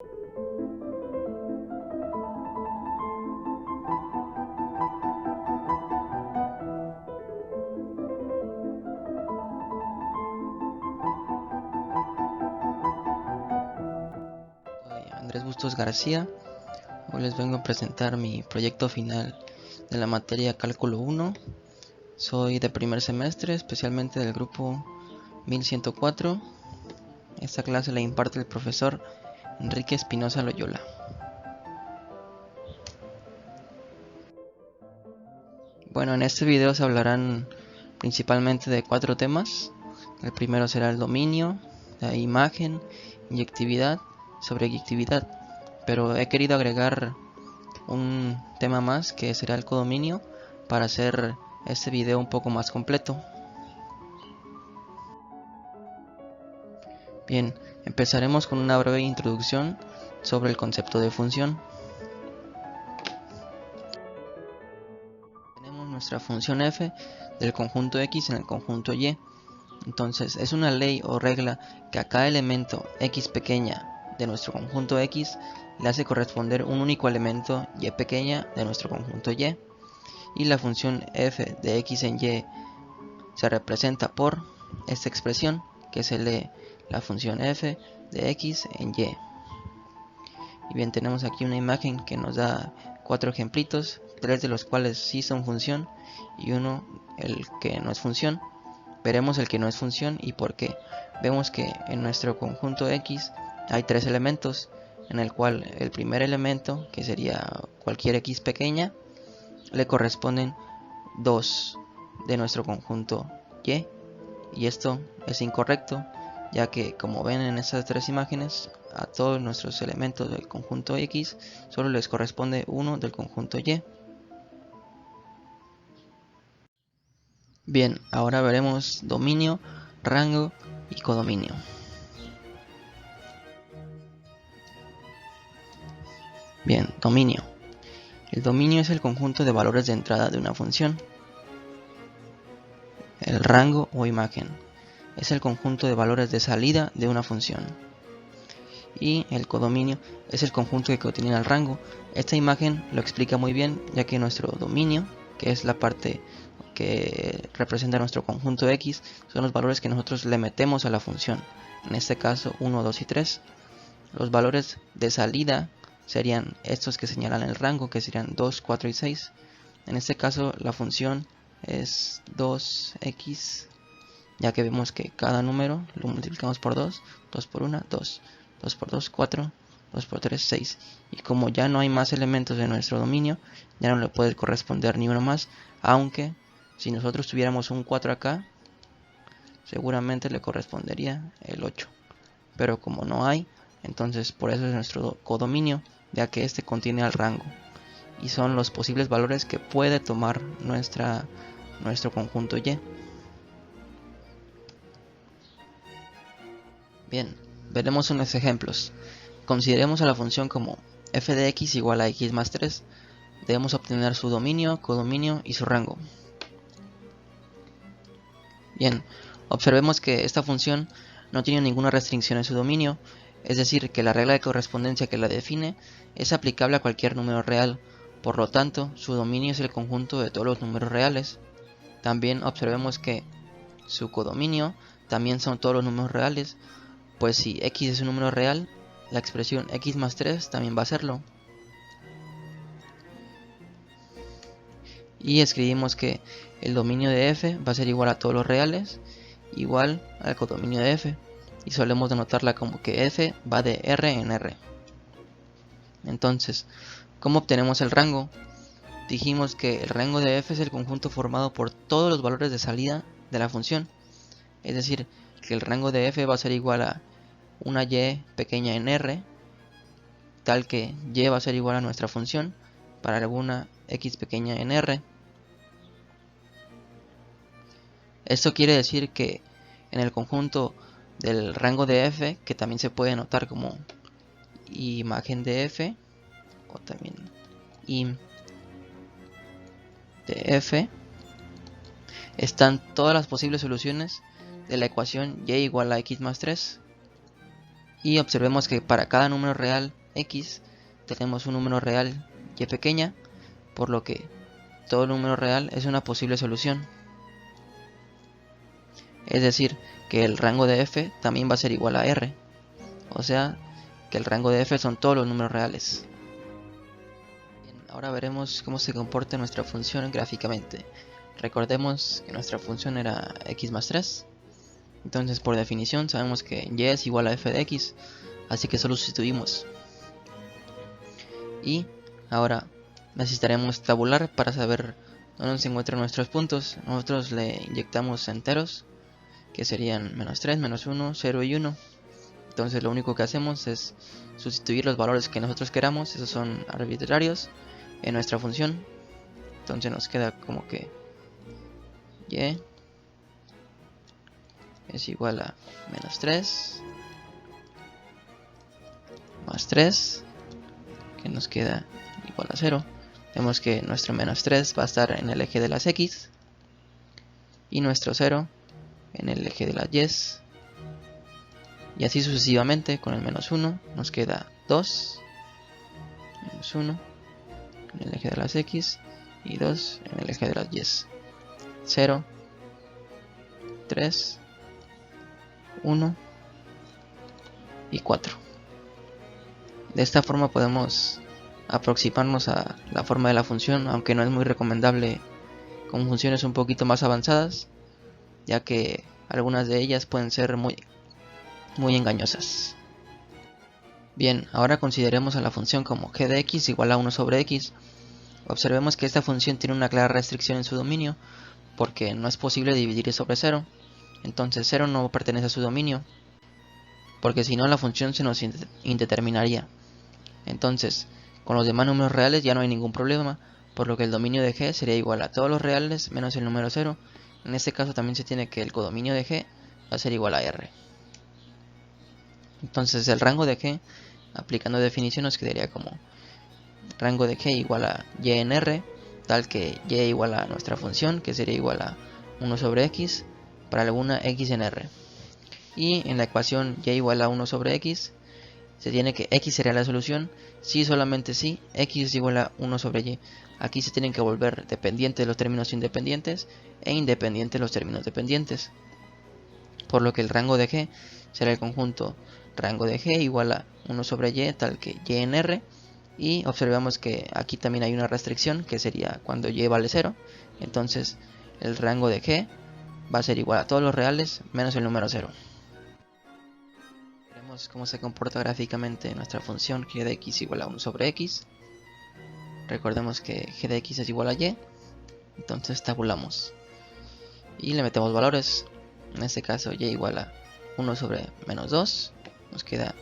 Soy Andrés Bustos García. Hoy les vengo a presentar mi proyecto final de la materia Cálculo 1. Soy de primer semestre, especialmente del grupo 1104. Esta clase la imparte el profesor Enrique Espinosa Loyola. Bueno, en este video se hablarán principalmente de 4 temas. El primero será el dominio, la imagen, inyectividad, sobreyectividad. Pero he querido agregar un tema más que será el codominio para hacer este video un poco más completo. Bien, empezaremos con una breve introducción sobre el concepto de función. Tenemos nuestra función f del conjunto x en el conjunto y. Entonces es una ley o regla que a cada elemento x pequeña de nuestro conjunto x le hace corresponder un único elemento y pequeña de nuestro conjunto y. Y la función f de x en y se representa por esta expresión que se lee la función f de x en y. Y bien, tenemos aquí una imagen que nos da 4 ejemplitos, 3 de los cuales sí son función y uno el que no es función. Veremos el que no es función y por qué. Vemos que en nuestro conjunto x hay 3 elementos, en el cual el primer elemento, que sería cualquier x pequeña, le corresponden 2 de nuestro conjunto y esto es incorrecto, ya que como ven en estas 3 imágenes, a todos nuestros elementos del conjunto x solo les corresponde 1 del conjunto y. Bien, ahora veremos dominio, rango y codominio. Bien, dominio. El dominio es el conjunto de valores de entrada de una función. El rango o imagen es el conjunto de valores de salida de una función. Y el codominio es el conjunto que contiene el rango. Esta imagen lo explica muy bien, ya que nuestro dominio, que es la parte que representa nuestro conjunto x, son los valores que nosotros le metemos a la función. En este caso 1, 2 y 3. Los valores de salida serían estos que señalan el rango, que serían 2, 4 y 6. En este caso la función es 2x, ya que vemos que cada número lo multiplicamos por 2, 2 por 1, 2, 2 por 2, 4, 2 por 3, 6. Y como ya no hay más elementos de nuestro dominio, ya no le puede corresponder ni uno más, aunque si nosotros tuviéramos un 4 acá, seguramente le correspondería el 8. Pero como no hay, entonces por eso es nuestro codominio, ya que este contiene al rango. Y son los posibles valores que puede tomar nuestro conjunto y. Bien, veremos unos ejemplos. Consideremos a la función como f de x igual a x más 3. Debemos obtener su dominio, codominio y su rango. Bien, observemos que esta función no tiene ninguna restricción en su dominio, es decir, que la regla de correspondencia que la define es aplicable a cualquier número real. Por lo tanto, su dominio es el conjunto de todos los números reales. También observemos que su codominio también son todos los números reales, pues si x es un número real, la expresión x más 3 también va a serlo. Y escribimos que el dominio de f va a ser igual a todos los reales, igual al codominio de f. Y solemos denotarla como que f va de R en R. Entonces, ¿cómo obtenemos el rango? Dijimos que el rango de f es el conjunto formado por todos los valores de salida de la función. Es decir, que el rango de f va a ser igual a una y pequeña en R, tal que y va a ser igual a nuestra función para alguna x pequeña en R. Esto quiere decir que en el conjunto del rango de f, que también se puede notar como imagen de f, o también im de f, están todas las posibles soluciones de la ecuación y igual a x más 3. Y observemos que para cada número real x tenemos un número real y pequeña, por lo que todo número real es una posible solución. Es decir, que el rango de f también va a ser igual a r, o sea que el rango de f son todos los números reales. Bien, ahora veremos cómo se comporta nuestra función gráficamente. Recordemos que nuestra función era x más 3, entonces por definición sabemos que y es igual a f de x, así que solo sustituimos. Y ahora necesitaremos tabular para saber dónde se encuentran nuestros puntos. Nosotros le inyectamos enteros, que serían menos 3, menos 1, 0 y 1. Entonces lo único que hacemos es sustituir los valores que nosotros queramos, esos son arbitrarios, en nuestra función. Entonces nos queda como que y es igual a menos 3 más 3, que nos queda igual a 0. Vemos que nuestro menos 3 va a estar en el eje de las x y nuestro 0 en el eje de las y. Y así sucesivamente. Con el menos 1 nos queda 2, menos 1 en el eje de las x y 2 en el eje de las y. 0, 3, 1 y 4. De esta forma podemos aproximarnos a la forma de la función, aunque no es muy recomendable con funciones un poquito más avanzadas, ya que algunas de ellas pueden ser muy engañosas. Bien, ahora consideremos a la función como g de x igual a 1 sobre x. Observemos que esta función tiene una clara restricción en su dominio, porque no es posible dividir sobre 0. Entonces 0 no pertenece a su dominio, porque si no la función se nos indeterminaría. Entonces, con los demás números reales ya no hay ningún problema, por lo que el dominio de g sería igual a todos los reales menos el número 0. En este caso también se tiene que el codominio de g va a ser igual a r. Entonces el rango de g, aplicando definición, nos quedaría como rango de g igual a y en r, tal que y igual a nuestra función, que sería igual a 1 sobre x para alguna x en r. Y en la ecuación y igual a 1 sobre x, se tiene que x sería la solución si solamente si x es igual a 1 sobre y. Aquí se tienen que volver dependientes los términos independientes e independientes los términos dependientes. Por lo que el rango de g será el conjunto rango de g igual a 1 sobre y, tal que y en r. Y observamos que aquí también hay una restricción, que sería cuando y vale 0. Entonces el rango de g va a ser igual a todos los reales menos el número 0. Veremos cómo se comporta gráficamente nuestra función g de x igual a 1 sobre x. Recordemos que g de x es igual a y. Entonces tabulamos y le metemos valores. En este caso y igual a 1 sobre menos 2. Nos queda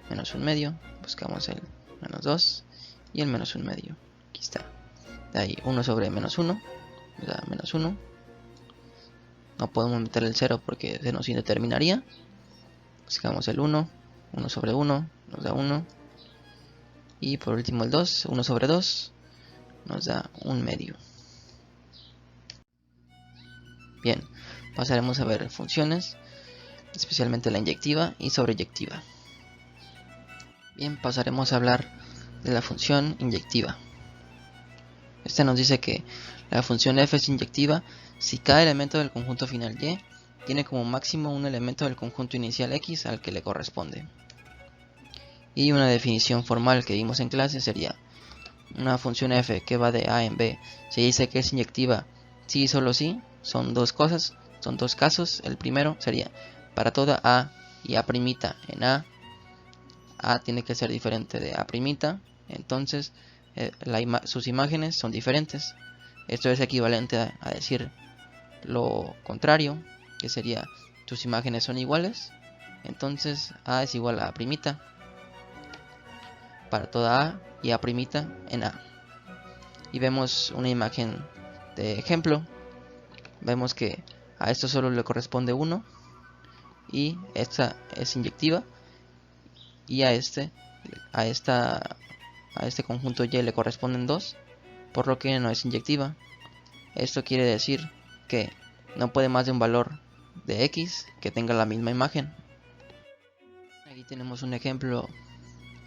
menos 1 medio. Buscamos el menos 2 y el menos 1 medio. Aquí está. De ahí 1 sobre menos 1. Nos da menos 1. No podemos meter el 0 porque se nos indeterminaría. Buscamos el 1. 1 sobre 1 nos da 1. Y por último el 2. 1 sobre 2 nos da 1 medio. Bien, pasaremos a ver funciones, especialmente la inyectiva y sobreyectiva. Bien, pasaremos a hablar de la función inyectiva. Esta nos dice que la función f es inyectiva si cada elemento del conjunto final y tiene como máximo un elemento del conjunto inicial x al que le corresponde. Y una definición formal que vimos en clase sería: una función f que va de a en b se dice que es inyectiva si y solo si. Son dos cosas, son dos casos. El primero sería para toda a y a' en a tiene que ser diferente de a', entonces sus imágenes son diferentes. Esto es equivalente a decir lo contrario, que sería tus imágenes son iguales, entonces a es igual a a' para toda a y a' en a. Y vemos una imagen de ejemplo. Vemos que a esto solo le corresponde 1 y esta es inyectiva, y a este conjunto y le corresponden 2, por lo que no es inyectiva. Esto quiere decir que no puede más de un valor de x que tenga la misma imagen. Aquí tenemos un ejemplo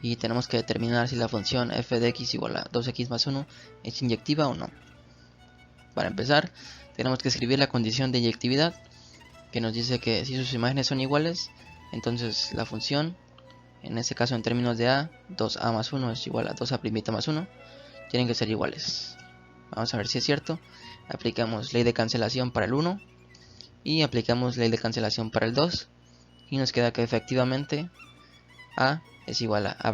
y tenemos que determinar si la función f de x igual a 2x más 1 es inyectiva o no. Para empezar, tenemos que escribir la condición de inyectividad, que nos dice que si sus imágenes son iguales, entonces la función, en este caso en términos de a, 2a más 1 es igual a 2a' más 1, tienen que ser iguales. Vamos a ver si es cierto. Aplicamos ley de cancelación para el 1 y aplicamos ley de cancelación para el 2 y nos queda que efectivamente a es igual a a'.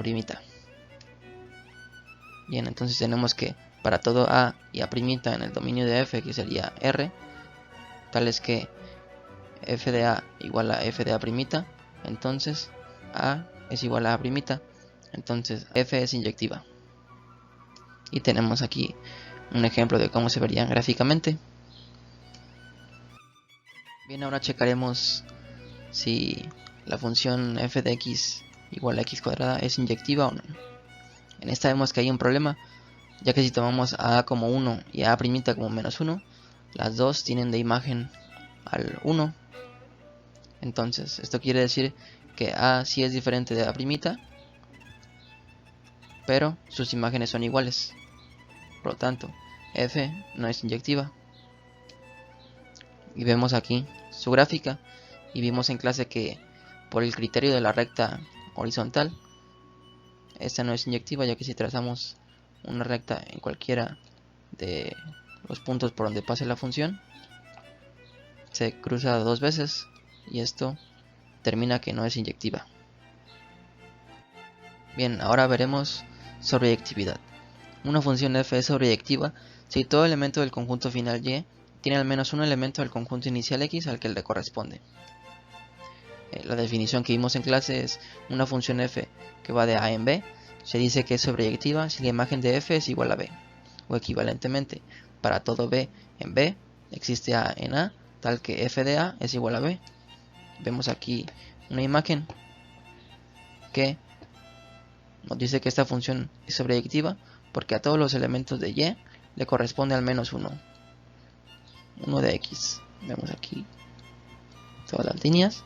Bien, entonces tenemos que para todo a y a' en el dominio de f, que sería R, tal es que f de a igual a f de a', entonces a es igual a a', entonces f es inyectiva. Y tenemos aquí un ejemplo de cómo se verían gráficamente. Bien, ahora checaremos si la función f de x igual a x cuadrada es inyectiva o no. En esta vemos que hay un problema, ya que si tomamos a como 1 y a' como menos 1, las dos tienen de imagen al 1. Entonces, esto quiere decir que a sí es diferente de a', pero sus imágenes son iguales. Por lo tanto, f no es inyectiva. Y vemos aquí su gráfica, y vimos en clase que por el criterio de la recta horizontal, esta no es inyectiva, ya que si trazamos una recta en cualquiera de los puntos por donde pase la función, se cruza dos veces y esto termina que no es inyectiva. Bien, ahora veremos sobreyectividad. Una función f es sobreyectiva si todo elemento del conjunto final y tiene al menos un elemento del conjunto inicial x al que le corresponde. La definición que vimos en clase es una función f que va de a en b. Se dice que es sobreyectiva si la imagen de f es igual a b, o equivalentemente, para todo b en b existe a en a, tal que f de a es igual a b. Vemos aquí una imagen que nos dice que esta función es sobreyectiva porque a todos los elementos de y le corresponde al menos uno de x. Vemos aquí todas las líneas,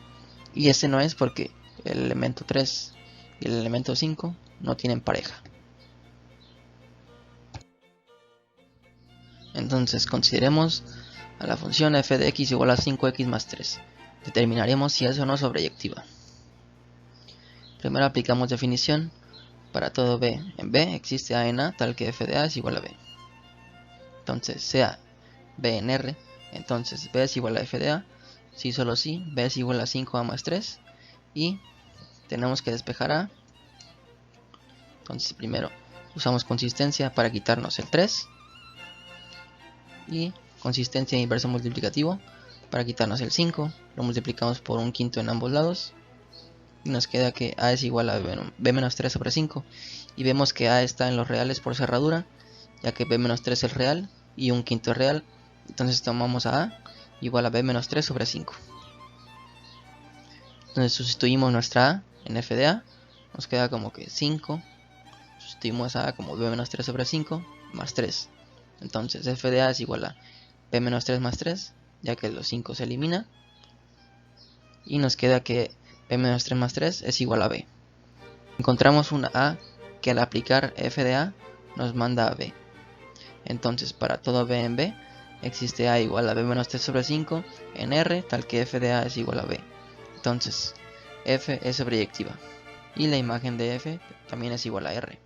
y este no es porque el elemento 3 y el elemento 5 no tienen pareja. Entonces consideremos a la función f de x igual a 5x más 3. Determinaremos si es o no sobreyectiva. Primero aplicamos definición. Para todo b en b existe a en a, tal que f de a es igual a b. Entonces sea b en r, entonces b es igual a f de a. Si solo si, b es igual a 5a más 3. Y tenemos que despejar a. Entonces primero usamos consistencia para quitarnos el 3. Y consistencia inverso multiplicativo para quitarnos el 5. Lo multiplicamos por un quinto en ambos lados. Y nos queda que a es igual a b menos 3 sobre 5. Y vemos que a está en los reales por cerradura, ya que b menos 3 es real y un quinto es real. Entonces tomamos a igual a b menos 3 sobre 5. Entonces sustituimos nuestra a en f de a. Nos queda como que 5. Sustituimos a como b menos 3 sobre 5 más 3. Entonces f de a es igual a b menos 3 más 3, ya que los 5 se elimina. Y nos queda que b menos 3 más 3 es igual a b. Encontramos una a que al aplicar f de a nos manda a b. Entonces para todo b en b existe a igual a b menos 3 sobre 5 en r, tal que f de a es igual a b. Entonces f es sobreyectiva y la imagen de f también es igual a r.